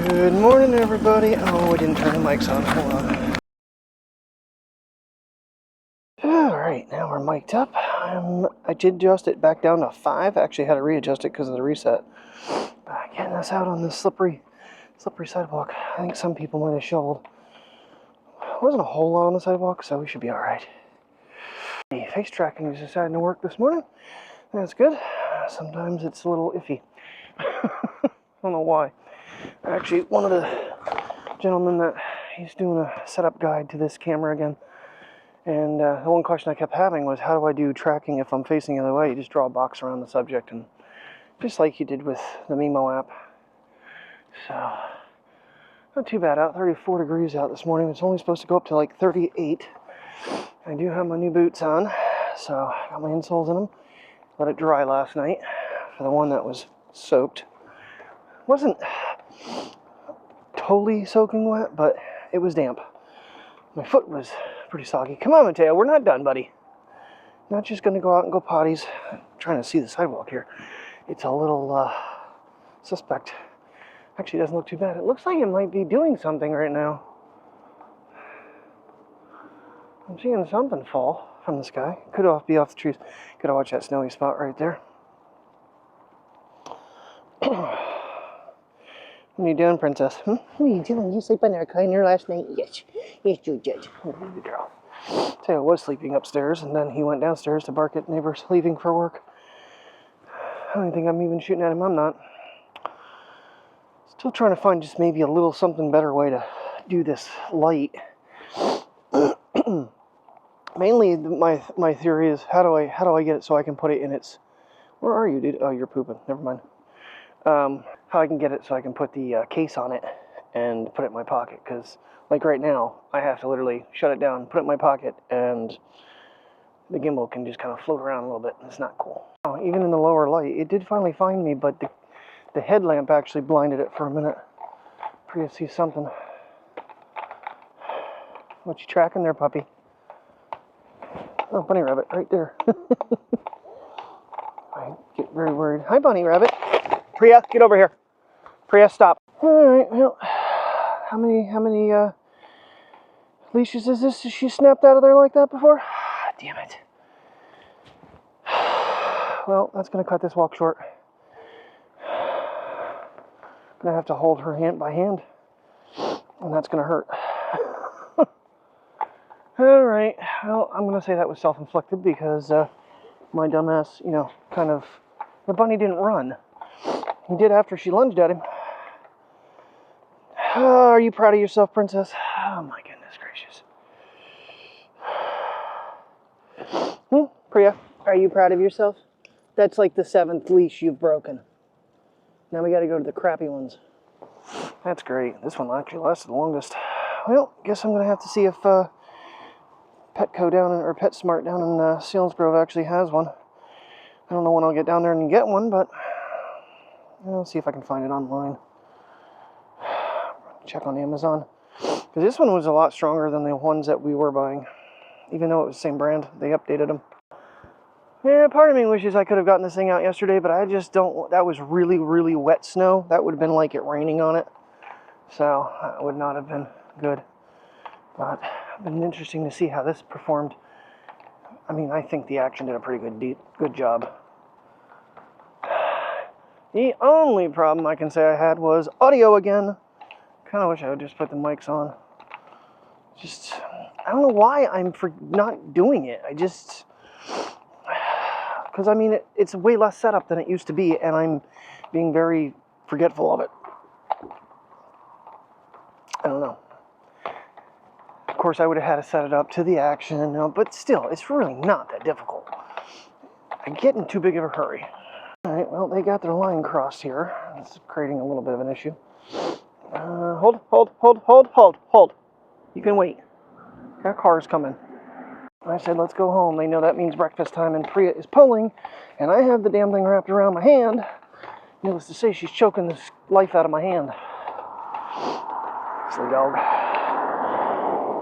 Good morning, everybody. Oh, I didn't turn the mics on. Hold on. Alright, now we're mic'd up. I did adjust it back down to 5. I actually had to readjust it because of the reset. Getting us out on this slippery sidewalk. I think some people might have shoveled. There wasn't a whole lot on the sidewalk, so we should be alright. The face tracking is deciding to work this morning. That's good. Sometimes it's a little iffy. I don't know why. Actually, one of the gentlemen he's doing a setup guide to this camera again. And the one question I kept having was, how do I do tracking if I'm facing the other way? You just draw a box around the subject, and just like you did with the Mimo app. So, not too bad out. 34 degrees out this morning. It's only supposed to go up to like 38. I do have my new boots on, so I got my insoles in them. Let it dry last night for the one that was soaked. Wasn't totally soaking wet, but it was damp. My foot was pretty soggy. Come on, Mateo, we're not done, buddy. Not just going to go out and go potties. I'm trying to see the sidewalk here. It's a little suspect. Actually, it doesn't look too bad. It looks like it might be doing something right now. I'm seeing something fall from the sky. Could be off the trees. Gotta watch that snowy spot right there. What are you doing, princess? What are you doing? You sleep on our recliner last night? Yes. Yes, you did. Oh, good girl. Taylor was sleeping upstairs, and then he went downstairs to bark at neighbors leaving for work. I don't think I'm even shooting at him. I'm not. Still trying to find just maybe a little something better way to do this light. Mainly, my theory is how do I get it so I can put it in its... Where are you, dude? Oh, you're pooping. Never mind. How I can get it so I can put the case on it and put it in my pocket, because like right now I have to literally shut it down, put it in my pocket, and the gimbal can just kind of float around a little bit. It's not cool. Oh, even in the lower light, it did finally find me, but the headlamp actually blinded it for a minute. Pretty to see something. What you tracking there, puppy? Oh, bunny rabbit right there. I get very worried. Hi, bunny rabbit. Priya, get over here. Priya, stop. Alright, well, how many leashes is this? Has she snapped out of there like that before? Damn it. Well, that's going to cut this walk short. Going to have to hold her hand by hand, and that's going to hurt. Alright, well, I'm going to say that was self-inflicted because my dumbass, kind of, the bunny didn't run. He did after she lunged at him. Oh, are you proud of yourself, princess? Oh my goodness gracious. Priya, are you proud of yourself? That's like the 7th leash you've broken. Now we got to go to the crappy ones. That's great. This one actually lasted the longest. Well, guess I'm going to have to see if Petco or PetSmart down in Selinsgrove actually has one. I don't know when I'll get down there and get one, but I'll see if I can find it online. Check on Amazon. Because this one was a lot stronger than the ones that we were buying. Even though it was the same brand, they updated them. Yeah, part of me wishes I could have gotten this thing out yesterday, but I just don't. That was really, really wet snow. That would have been like it raining on it. So, that would not have been good. But it's been interesting to see how this performed. I mean, I think the Action did a pretty good job. The only problem I can say I had was audio again. Kind of wish I would just put the mics on. Just, I don't know why I'm not doing it. Because I mean, it's way less setup than it used to be, and I'm being very forgetful of it. I don't know. Of course, I would have had to set it up to the Action, but still, it's really not that difficult. I get in too big of a hurry. Alright, well, they got their line crossed here. It's creating a little bit of an issue. Hold. You can wait. That car's coming. I said, let's go home. They know that means breakfast time, and Priya is pulling, and I have the damn thing wrapped around my hand. Needless to say, she's choking the life out of my hand. Silly dog.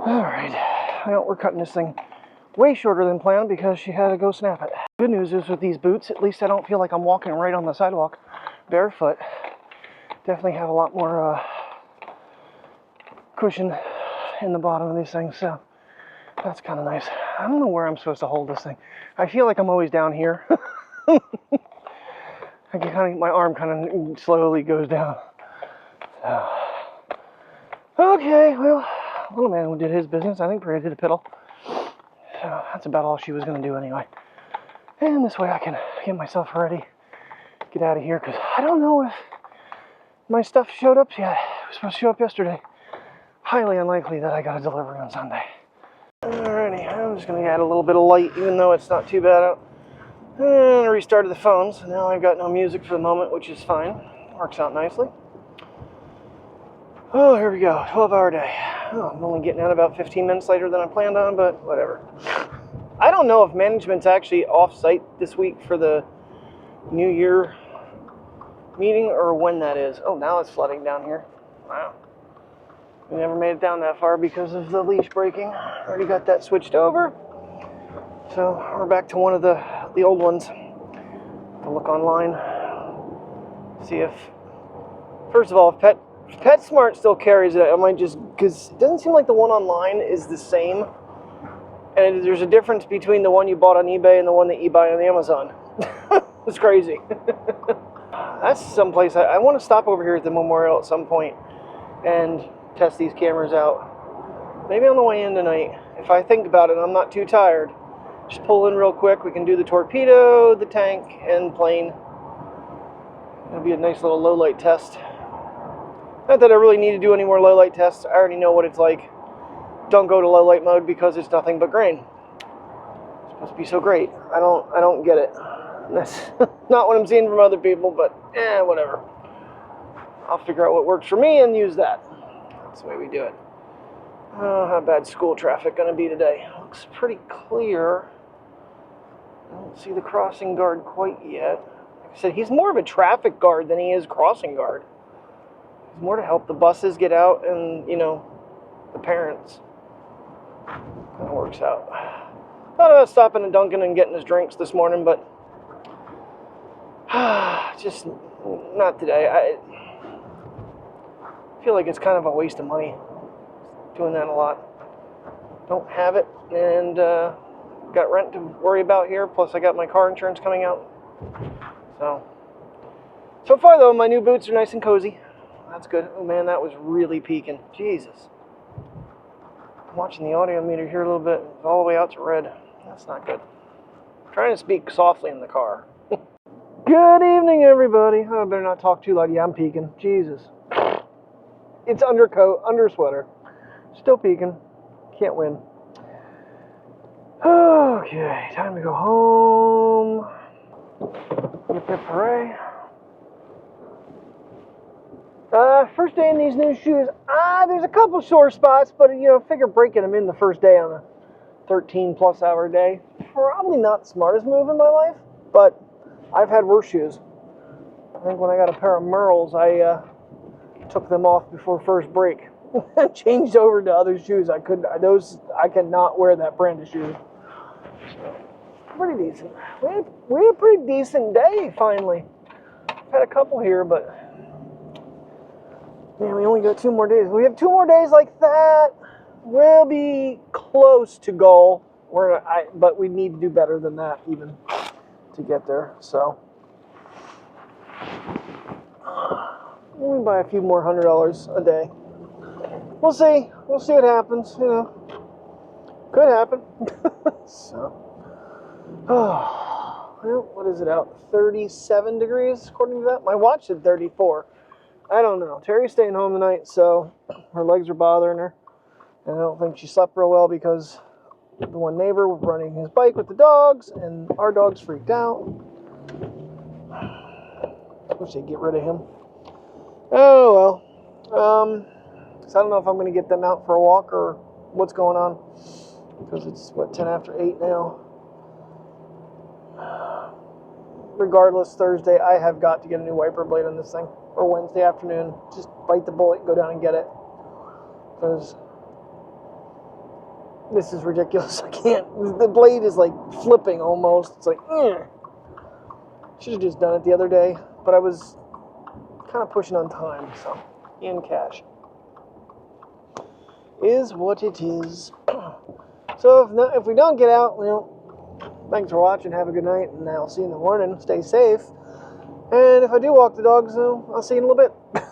Alright. Well, we're cutting this thing way shorter than planned because she had to go snap it. Good news is with these boots, at least I don't feel like I'm walking right on the sidewalk barefoot. Definitely have a lot more cushion in the bottom of these things, so that's kind of nice. I don't know where I'm supposed to hold this thing. I feel like I'm always down here. I can kind of, my arm kind of slowly goes down. So. Okay, well, little man did his business. I think Priya did a piddle. So that's about all she was going to do anyway. And this way I can get myself ready, get out of here, because I don't know if my stuff showed up yet. It was supposed to show up yesterday. Highly unlikely that I got a delivery on Sunday. Alrighty, I'm just going to add a little bit of light, even though it's not too bad out. And I restarted the phone, so now I've got no music for the moment, which is fine. Works out nicely. Oh, here we go, 12-hour day. Oh, I'm only getting out about 15 minutes later than I planned on, but whatever. I don't know if management's actually off-site this week for the New Year meeting or when that is. Oh, now it's flooding down here. Wow. We never made it down that far because of the leash breaking. Already got that switched over. So we're back to one of the old ones. I'll look online. See if, first of all, if PetSmart still carries it. I might just, because it doesn't seem like the one online is the same. And there's a difference between the one you bought on eBay and the one that you buy on Amazon. It's crazy. That's someplace I want to stop over here at the Memorial at some point and test these cameras out. Maybe on the way in tonight. If I think about it, I'm not too tired. Just pull in real quick. We can do the torpedo, the tank, and plane. It'll be a nice little low light test. Not that I really need to do any more low light tests. I already know what it's like. Don't go to low light mode because it's nothing but grain. It's supposed to be so great. I don't get it. That's not what I'm seeing from other people, but whatever. I'll figure out what works for me and use that. That's the way we do it. Oh, how bad school traffic gonna be today? Looks pretty clear. I don't see the crossing guard quite yet. Like I said, he's more of a traffic guard than he is crossing guard. He's more to help the buses get out and, you know, the parents. Kind of works out. Thought about stopping at Dunkin' and getting his drinks this morning, but just not today. I feel like it's kind of a waste of money doing that a lot. Don't have it, and got rent to worry about here, plus I got my car insurance coming out. So far though, my new boots are nice and cozy. That's good. Oh man, that was really peaking. Jesus. I'm watching the audio meter here a little bit. It's all the way out to red. That's not good. I'm trying to speak softly in the car. Good evening, everybody. I better not talk too loud. Yeah, I'm peeking. Jesus. It's undercoat, under sweater. Still peeking. Can't win. Okay, time to go home. Yip yip hooray. First day in these new shoes. There's a couple sore spots, but you know, figure breaking them in the first day on a 13+ hour day. Probably not the smartest move in my life, but I've had worse shoes. I think when I got a pair of Merles, I took them off before first break. Changed over to other shoes. I cannot wear that brand of shoes. So, pretty decent. We had a pretty decent day finally. Had a couple here, but man, we only got 2 more days. We have 2 more days like that. We'll be close to goal. But we need to do better than that even to get there. So we buy a few more $100 a day. We'll see. We'll see what happens. You know, could happen. So, well, what is it out? 37 degrees according to that. My watch said 34. I don't know. Terry's staying home tonight, so her legs are bothering her. And I don't think she slept real well because the one neighbor was running his bike with the dogs, and our dogs freaked out. I wish they'd get rid of him. Oh, well. So I don't know if I'm going to get them out for a walk or what's going on. Because it's, 10 after 8 now. Regardless, Thursday, I have got to get a new wiper blade on this thing. Or Wednesday afternoon. Just bite the bullet and go down and get it. Because this is ridiculous. I can't. The blade is like flipping almost. It's like, should have just done it the other day. But I was kind of pushing on time. So, in cash. is what it is. So if we don't get out, thanks for watching. Have a good night, and I'll see you in the morning. Stay safe. And if I do walk the dogs, I'll see you in a little bit.